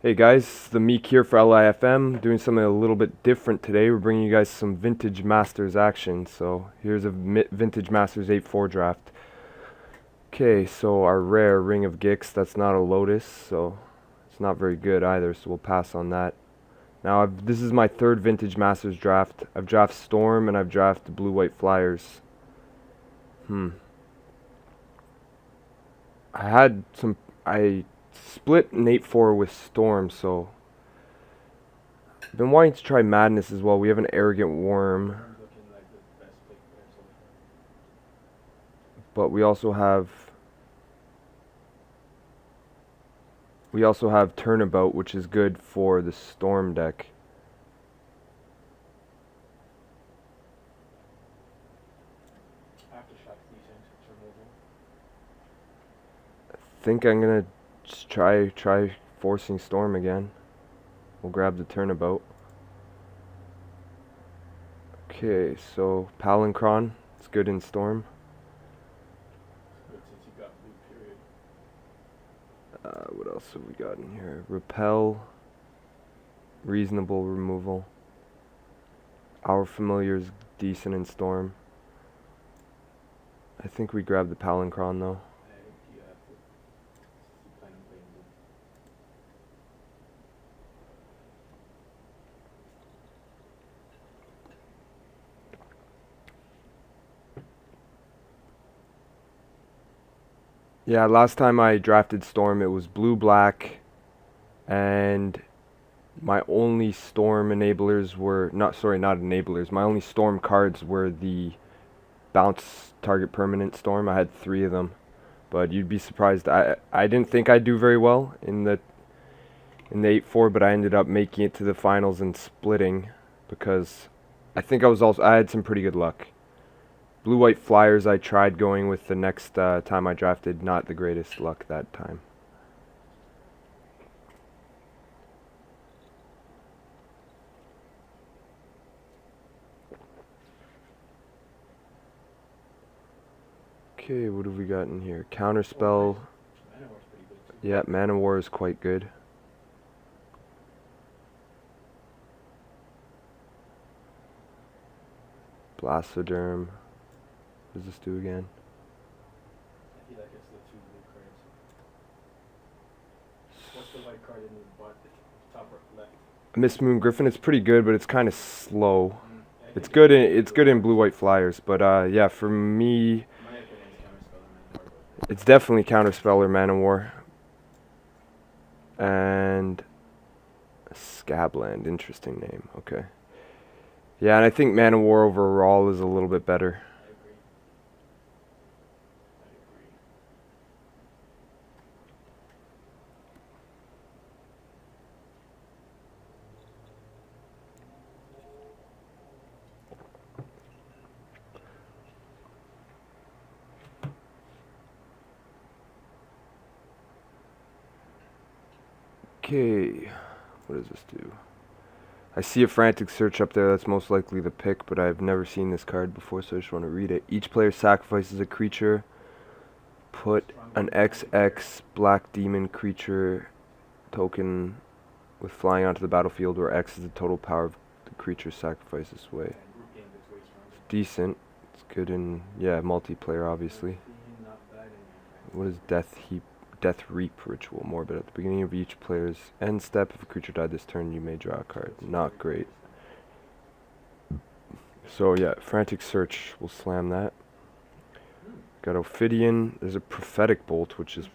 Hey guys, THEMEEK here for LIFM, doing something a little bit different today. We're bringing you guys some Vintage Masters action. So here's a Vintage Masters 8-4 draft. Okay, so our rare Ring of Gix, that's not a Lotus, so it's not very good either, so we'll pass on that. Now, this is my third Vintage Masters draft. I've drafted Storm and I've drafted Blue-White Flyers. I split an 8-4 with Storm, so I've been wanting to try Madness as well. We have an Arrogant Worm, but we also have Turnabout, which is good for the Storm deck. I think I'm gonna just try forcing Storm again. We'll grab the Turnabout. Okay, so Palancron, it's good in Storm. What else have we got in here? Repel, reasonable removal. Our Familiar is decent in Storm. I think we grab the Palancron though. Yeah, last time I drafted Storm, it was blue-black, and my only Storm enablers were, not enablers, my only Storm cards were the bounce target permanent Storm. I had 3 of them, but you'd be surprised. I didn't think I'd do very well in the 8-4, but I ended up making it to the finals and splitting because I think I had some pretty good luck. Blue-White Flyers I tried going with the next time I drafted, not the greatest luck that time. Okay, what have we got in here? Counterspell. Yeah, Mana War is quite good. Blastoderm. What does this do again? I feel like it's the 2 blue cards. What's the white card in the top left? Miss Moon Griffin. It's pretty good, but it's kind of slow. It's good in Blue-White Flyers, but yeah, for me, it's definitely Counterspell or Mana War. And Scabland, interesting name. Okay. Yeah, and I think Mana War overall is a little bit better. Okay, what does this do? I see a Frantic Search up there. That's most likely the pick, but I've never seen this card before, so I just want to read it. Each player sacrifices a creature. Put an XX Black Demon creature token with flying onto the battlefield, where X is the total power of the creature sacrificed this way. It's decent. It's good in, yeah, multiplayer, obviously. What is Death Reap Ritual? Morbid. At the beginning of each player's end step, if a creature died this turn, you may draw a card. Not great. So yeah, Frantic Search, we'll slam that. Got Ophidian. There's a Prophetic Bolt, which is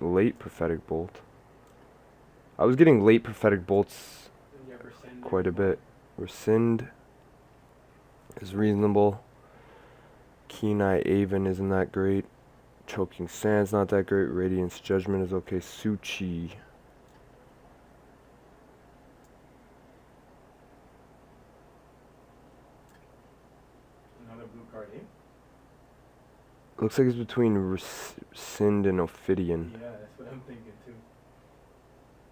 late Prophetic Bolt. I was getting late Prophetic Bolts quite a bit. Rescind is reasonable. Keen Eye Aven isn't that great. Choking Sand's not that great. Radiance Judgment is okay. Suchi. Another blue card, eh? Looks like it's between Rescind and Ophidian. Yeah, that's what I'm thinking too.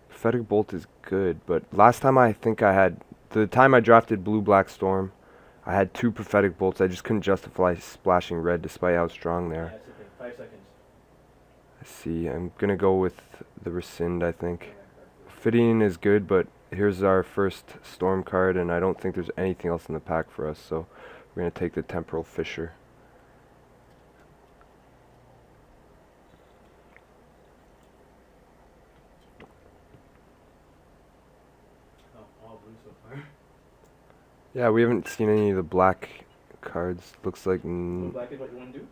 Prophetic Bolt is good, but last time the time I drafted Blue-Black Storm, I had 2 Prophetic Bolts. I just couldn't justify splashing red despite how strong they are. Yeah, that's the thing. 5 seconds. I see. I'm going to go with the Rescind, I think. Fitting is good, but here's our first storm card, and I don't think there's anything else in the pack for us, so we're going to take the Temporal Fissure. Oh, all blue so far. Yeah, we haven't seen any of the black cards. Looks like... Blue black is what you want to do?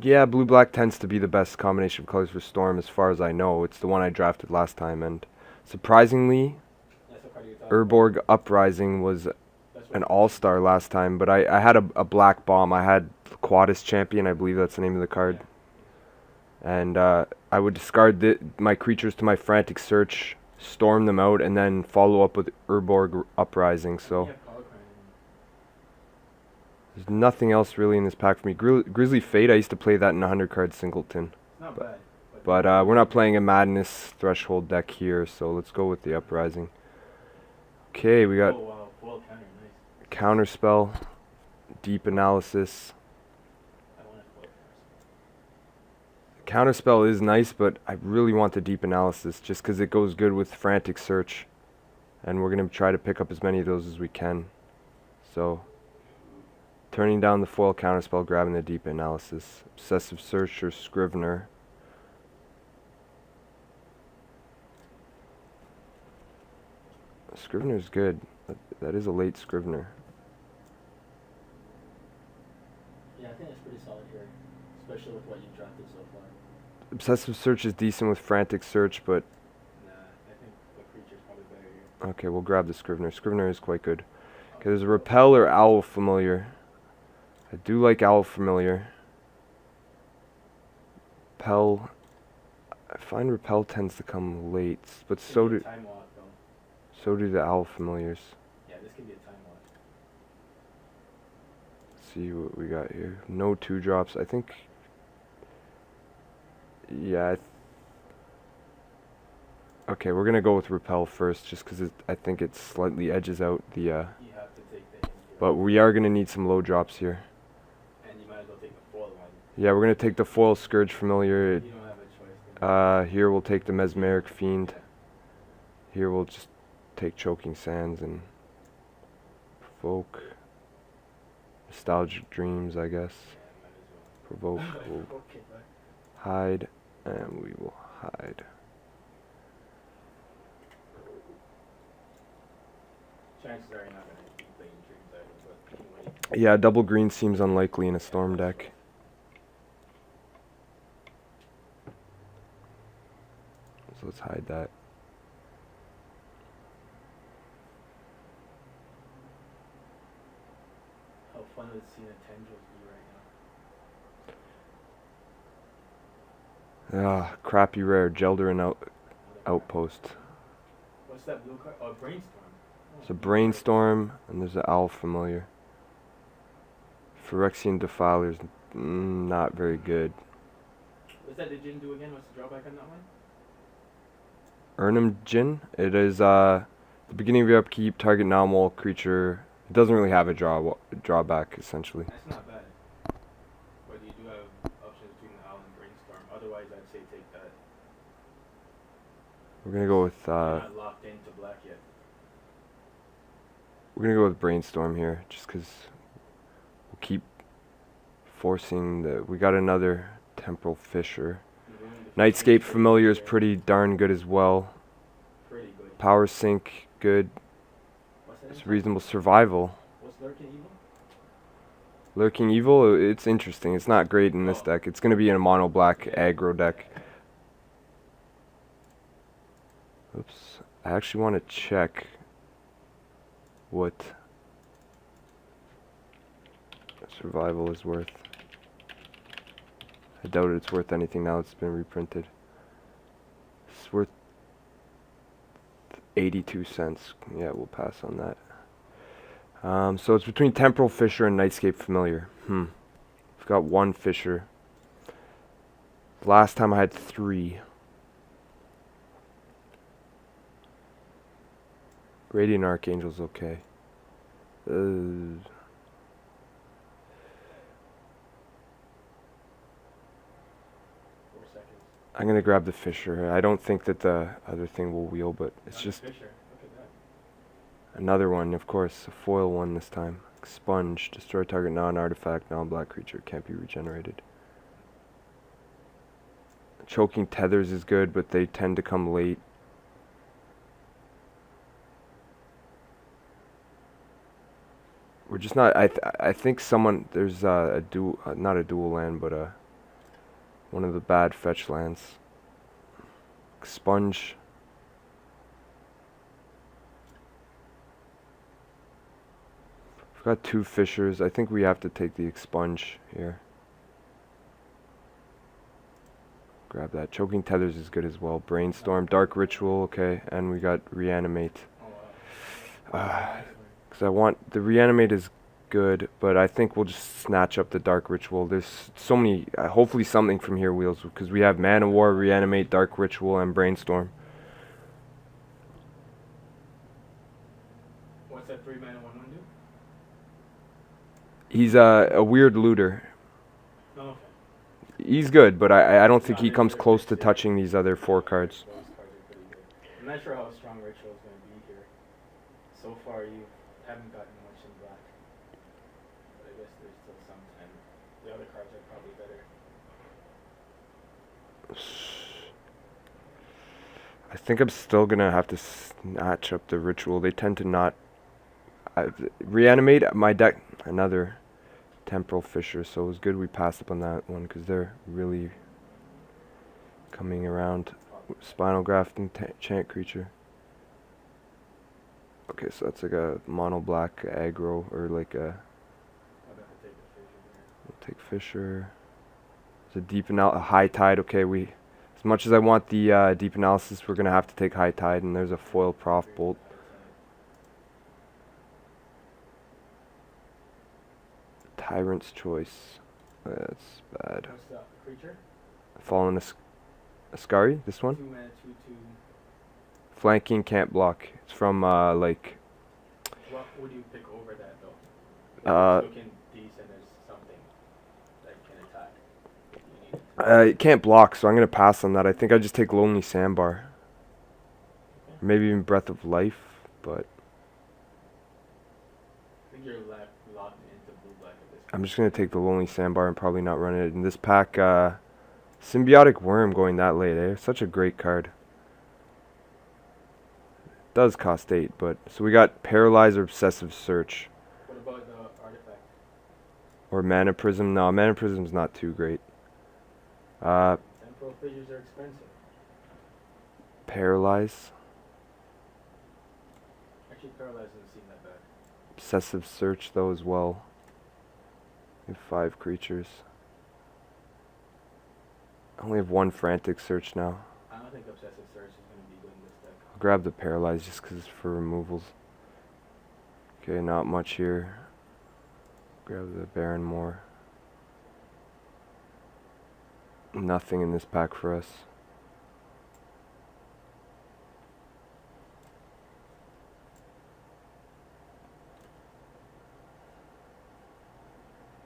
Yeah, blue-black tends to be the best combination of colors for Storm as far as I know. It's the one I drafted last time, and surprisingly, That's what card you thought. Urborg Uprising was That's what an all-star last time, but I had a black bomb. I had Quadus Champion, I believe that's the name of the card. And I would discard my creatures to my Frantic Search, storm them out, and then follow up with Urborg Uprising, so... Yeah, Power Crime. There's nothing else really in this pack for me. Grizzly Fate, I used to play that in a 100-card singleton. It's not bad. But we're not playing a Madness Threshold deck here, so let's go with the Uprising. Okay, we got Oh, wow. Foil counter, nice. Counterspell, Deep Analysis. I want a foil counter. Counterspell is nice, but I really want the Deep Analysis just because it goes good with Frantic Search. And we're going to try to pick up as many of those as we can. So, turning down the foil Counterspell, grabbing the Deep Analysis. Obsessive Search or Scrivener. Scrivener's good. That is a late Scrivener. Yeah, I think that's pretty solid here, especially with what you drafted so far. Obsessive Search is decent with Frantic Search, but... Nah, I think the creature's probably better here. Okay, we'll grab the Scrivener. Scrivener is quite good. Okay, there's a Repel or Owl Familiar. I do like Owl Familiar. Repel... I find Repel tends to come late, but so do... Time walk, though. So do the Owl Familiars. Yeah, this could be a time walk. Let's see what we got here. No 2-drops. I think... Yeah. Okay, we're going to go with Repel first, just because I think it slightly edges out the... You have to take the hint here. But we are going to need some low drops here. And you might as well take the foil one. Yeah, we're going to take the foil Scourge Familiar. You don't have a choice. Here we'll take the Mesmeric Fiend. Yeah. Here we'll just take Choking Sands and Provoke. Nostalgic Dreams, I guess. Yeah, might as Provoke. well. We'll Okay, bye. hide, and we will hide. Chances are you're not going to be playing dreams either, but anyway. Yeah, double green seems unlikely in a Storm deck. So let's hide that. How fun would seeing a tendrils be right now? Ah, crappy rare, Gelderin Another Outpost. card. What's that blue card? Oh, Brainstorm. Oh, There's a Brainstorm, and there's an Owl Familiar. Phyrexian Defiler's not very good. What's that Djinn do again? What's the drawback on that one? Urnum Djinn. It is the beginning of your upkeep, target non-wall creature. It doesn't really have a drawback, essentially. That's not bad. But you do have options between the Owl and Brainstorm. Otherwise, I'd say take that. We're gonna go with You're not locked into black yet. we're gonna go with Brainstorm here, just because we'll keep forcing the. We got another Temporal Fissure. You ruined the Nightscape future Familiar is there. pretty darn good as well. Pretty good. Power Sink, good. What's that? It's reasonable. Survival. What's Lurking Evil? Lurking Evil, it's interesting. It's not great in this deck. It's gonna be in a mono black aggro deck. Oops. I actually want to check what Survival is worth. I doubt it's worth anything now it's been reprinted. It's worth 82 cents. Yeah, we'll pass on that. So it's between Temporal Fissure and Nightscape Familiar. I've got one Fissure. Last time I had 3. Radiant Archangel's okay. 4 seconds. I'm gonna grab the Fisher. I don't think that the other thing will wheel, but it's Not just Fisher. Look at that. another one, of course, a foil one this time. Expunge, destroy target non-artifact, non-black creature, can't be regenerated. Choking Tethers is good, but they tend to come late. We're just not. I think someone there's a dual, not a dual land, but one of the bad fetch lands. Expunge. We've got 2 Fishers. I think we have to take the Expunge here. Grab that. Choking Tethers is good as well. Brainstorm, Dark Ritual, okay, and we got Reanimate. Oh wow. Because I want the Reanimate is good, but I think we'll just snatch up the Dark Ritual. There's so many. Hopefully something from here wheels, because we have Mana War, Reanimate, Dark Ritual, and Brainstorm. What's that 3-mana 1/1 do? He's a weird looter. Oh, okay. He's good, but I don't think No, he they're comes good close picks, to yeah. touching these other 4 cards. Those cards are pretty good. I'm not sure how strong Ritual is going to be here. So far, you haven't gotten much in black. But I guess there's still some time. The other cards are probably better. I think I'm still gonna have to snatch up the Ritual. They tend to not reanimate my deck. Another Temporal Fisher, so it was good we passed up on that one because they're really coming around. Spinal Grafting, Chant Creature. Okay, so that's like a mono black aggro, or like a. I'll have to take the Fisher there. We'll take Fisher. There's a High Tide. Okay, as much as I want the deep analysis, we're gonna have to take High Tide, and there's a foil Prof Bolt. Tyrant's Choice. That's bad. What's the creature? Fallen Ascari, this one. 2-mana 2/2. Flanking, can't block. It's from like. What would you pick over that though? Uh, It's looking decent as something that can attack. You need it. It can't block, so I'm gonna pass on that. I think I just take Lonely Sandbar. Okay. Maybe even Breath of Life, but I think you're locked into blue black at this point. I'm just gonna take the Lonely Sandbar and probably not run it in this pack. Symbiotic Worm going that late, eh? Such a great card. Does cost 8, but so we got Paralyze or Obsessive Search. What about the artifact? Or Mana Prism. No, Mana Prism's not too great. Temporal Fissures are expensive. Paralyze. Actually, Paralyze doesn't seem that bad. Obsessive Search though as well. We have 5 creatures. I only have 1 Frantic Search now. I don't think Obsessive Search is going to be good in this deck. I'll grab the Paralyze just because it's for removals. Okay, not much here. Grab the Baron Moor. Nothing in this pack for us.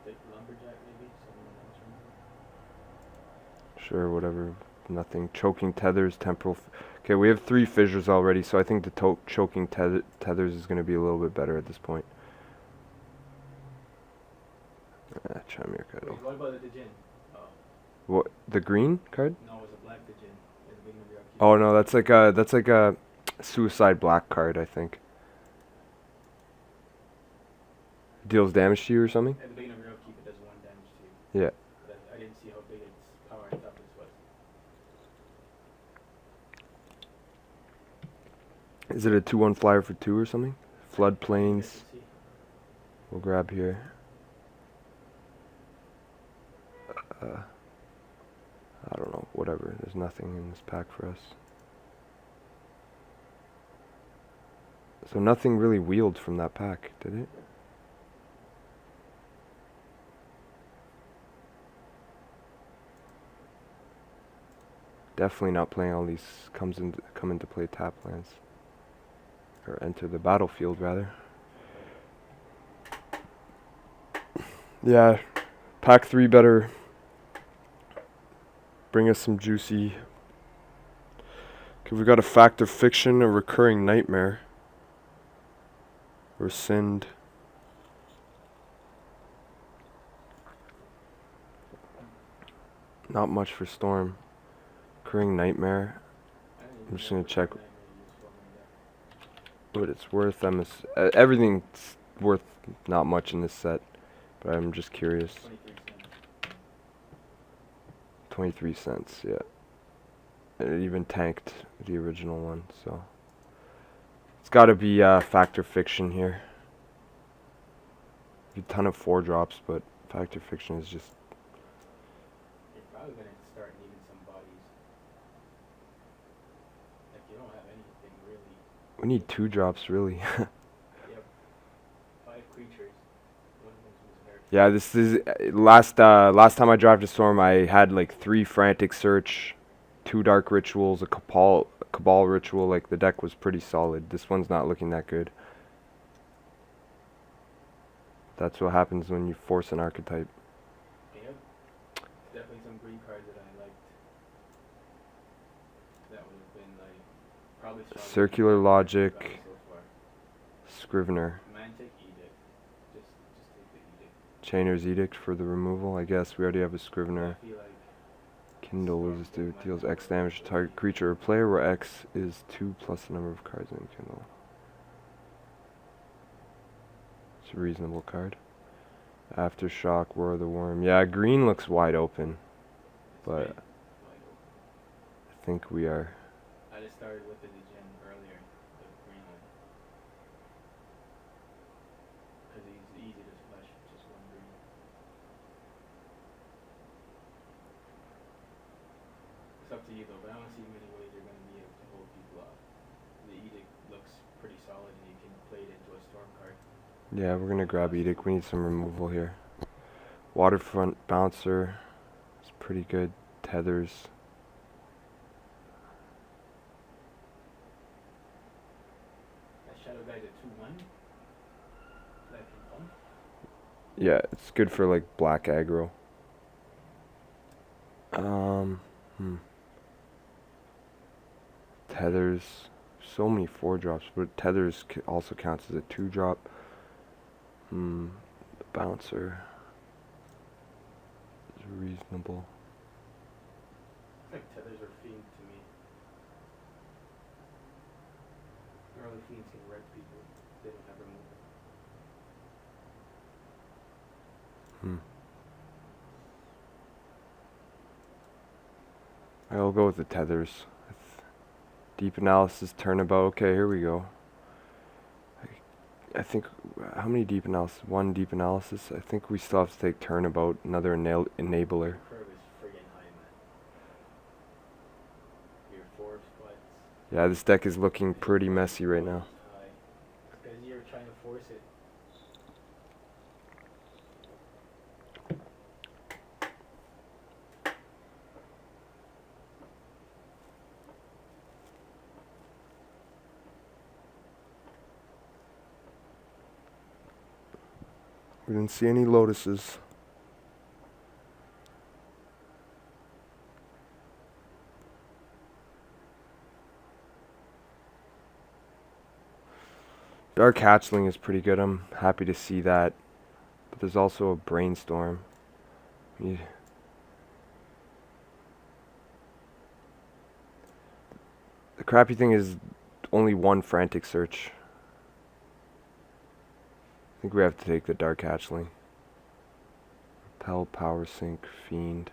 Take Lumberjack maybe? Someone else remember? Sure, whatever. Nothing. Choking Tethers, Temporal. Okay, we have 3 Fissures already, so I think the Choking Tethers is going to be a little bit better at this point. Chimera Kettle. Wait, what about the Djinn? Oh. What? The green card? No, it was a black Djinn. At the beginning of your upkeep. Oh no, that's like a Suicide Black card, I think. Deals damage to you or something? At the beginning of your upkeep, it does 1 damage to you. Yeah. But I didn't see how big its power and toughness was. Is it a 2/1 flyer for 2 or something? Floodplains. Let's see. We'll grab here. I don't know, whatever. There's nothing in this pack for us. So nothing really wheeled from that pack, did it? Definitely not playing all these come into play tap lands. Or enter the battlefield rather. Yeah, pack 3 better bring us some juicy. Okay, we got a fact or fiction, a recurring nightmare. Rescind. Not much for Storm. Recurring nightmare. I'm just gonna check what it's worth. Everything's worth not much in this set, but I'm just curious. 23 cents, yeah. And it even tanked the original one, so it's got to be fact or fiction here. A ton of 4-drops, but fact or fiction is just. You're probably gonna start needing some bodies. Like you don't have anything really. We need 2-drops, really. Yep. 5 creatures. One of them's was nerfed. Yeah, this is last time I dropped a Storm, I had like 3 Frantic Search, 2 Dark Rituals, a Cabal Ritual. Like the deck was pretty solid. This one's not looking that good. That's what happens when you force an archetype. Yep. Definitely some green cards that I liked. That would have been like probably stronger Circular than Logic, so far. Scrivener, Mantic Edict. Just take the Edict. Chainer's Edict for the removal. I guess we already have a Scrivener. I feel like Kindle, what does this do? Deals X damage to target creature or player, where X is 2 plus the number of cards in Kindle. It's a reasonable card. Aftershock, War of the Worm. Yeah, green looks wide open, but I think we are. I just started with the Degen earlier, the green one. Because he's easy to splash with just one green. It's up to you though, but I don't see many ways you're going to be able to hold people off. The Edict looks pretty solid and you can play it into a Storm card. Yeah, we're gonna grab Edict. We need some removal here. Waterfront Bouncer. It's pretty good. Tethers. That Shadow Guy's a 2-1. That can bump. Yeah, it's good for like black aggro. Tethers. So many 4-drops, but Tethers also counts as a 2-drop. Bouncer is reasonable. I think Tethers are Fiend to me. Early Fiends can wreck people. They don't have removal. I'll go with the Tethers. Deep Analysis, Turnabout. Okay, here we go. I think, how many Deep Analysis? 1 Deep Analysis. I think we still have to take Turnabout, another enabler. Your curve is friggin' high, man. Your 4 spots. Yeah, this deck is looking pretty messy right now. Because you're trying to force it. We didn't see any Lotuses. Dark Hatchling is pretty good. I'm happy to see that. But there's also a Brainstorm. The crappy thing is only 1 Frantic Search. I think we have to take the Dark Hatchling. Repel, Power Sink, Fiend.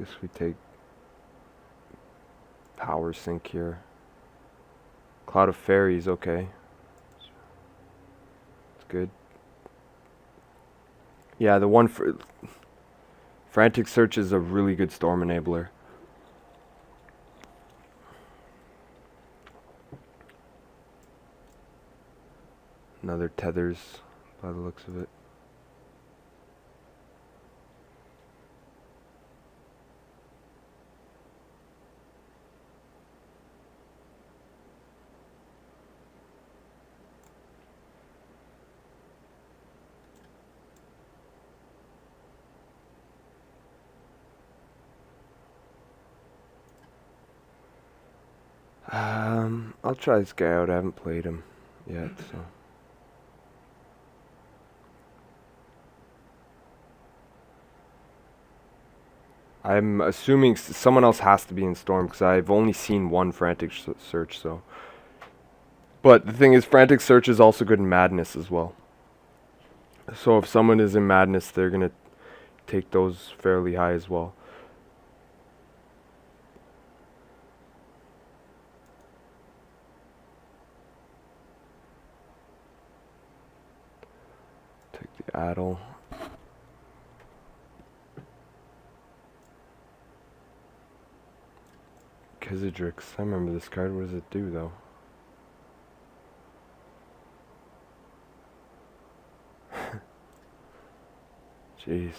Guess we take Power Sink here. Cloud of Fairies, okay. It's good. Yeah, the one for Frantic Search is a really good Storm enabler. Another Tethers by the looks of it. I'll try this guy out. I haven't played him yet, so. I'm assuming someone else has to be in Storm because I've only seen one Frantic Search, so. But the thing is, Frantic Search is also good in Madness as well. So if someone is in Madness, they're going to take those fairly high as well. Take the Addle. Kizidrix. I remember this card. What does it do, though? Jeez.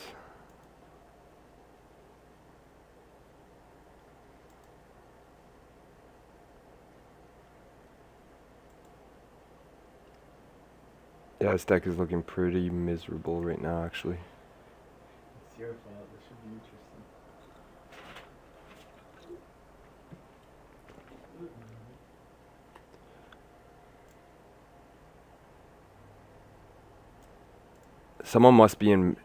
Yeah, this deck is looking pretty miserable right now, actually. It's your fault. This should be interesting. Someone must be in.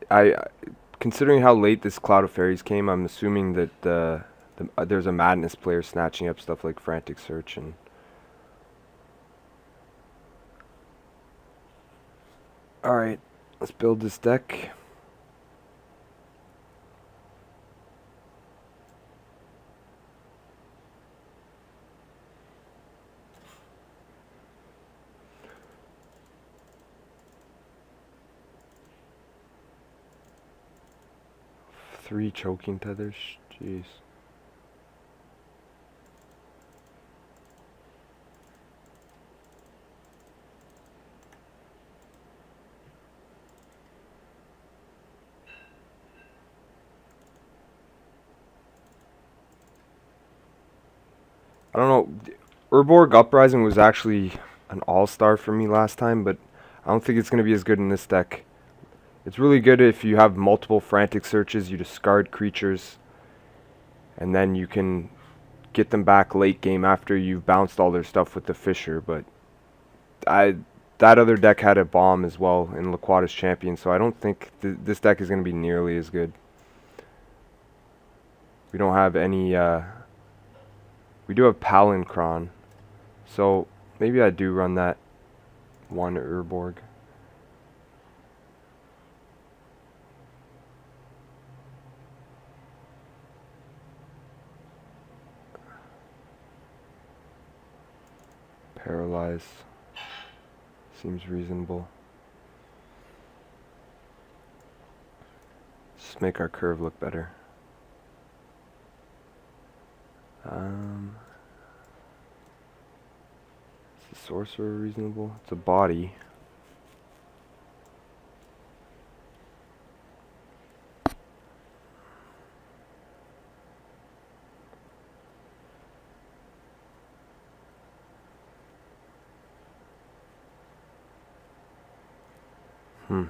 Considering how late this Cloud of Fairies came, I'm assuming that there's a Madness player snatching up stuff like Frantic Search and. All right, let's build this deck. Three choking tethers. Jeez. I don't know. Urborg Uprising was actually an all-star for me last time, but I don't think it's going to be as good in this deck. It's really good if you have multiple Frantic Searches, you discard creatures, and then you can get them back late game after you've bounced all their stuff with the Fisher, but that other deck had a bomb as well in Laquata's Champion, so I don't think this deck is going to be nearly as good. We don't have any, we do have Palincron, so maybe I do run that one Urborg. Paralyze seems reasonable. Just make our curve look better. Is the sorcerer reasonable? It's a body. Hmm.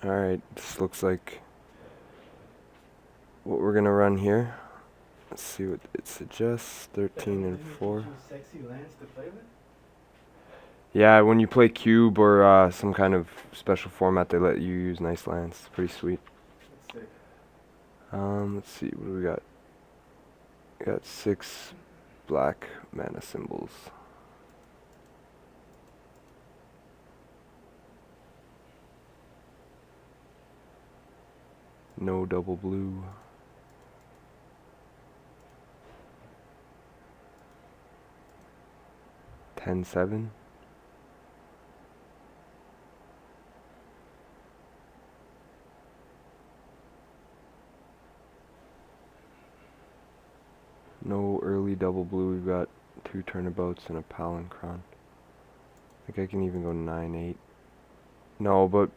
Alright, this looks like what we're gonna run here. Let's see what it suggests. 13 and 4. Sexy lands to play with? Yeah, when you play cube or some kind of special format, they let you use nice lands. It's pretty sweet. That's sick. Let's see, what do we got? We got 6 black mana symbols. No double blue. $10-7. No early double blue. We've got 2 turnabouts and a Palincron. I think I can even go 9-8. No, but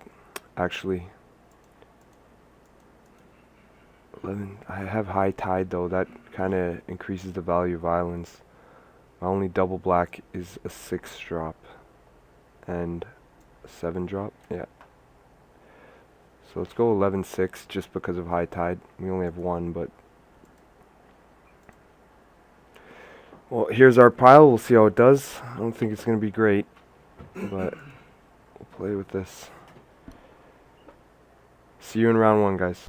actually 11. I have high tide though. That kind of increases the value of islands. My only double black is a 6 drop and a 7 drop. Yeah. So let's go 11-6 just because of high tide. We only have 1, but well, here's our pile. We'll see how it does. I don't think it's going to be great, but we'll play with this. See you in round 1, guys.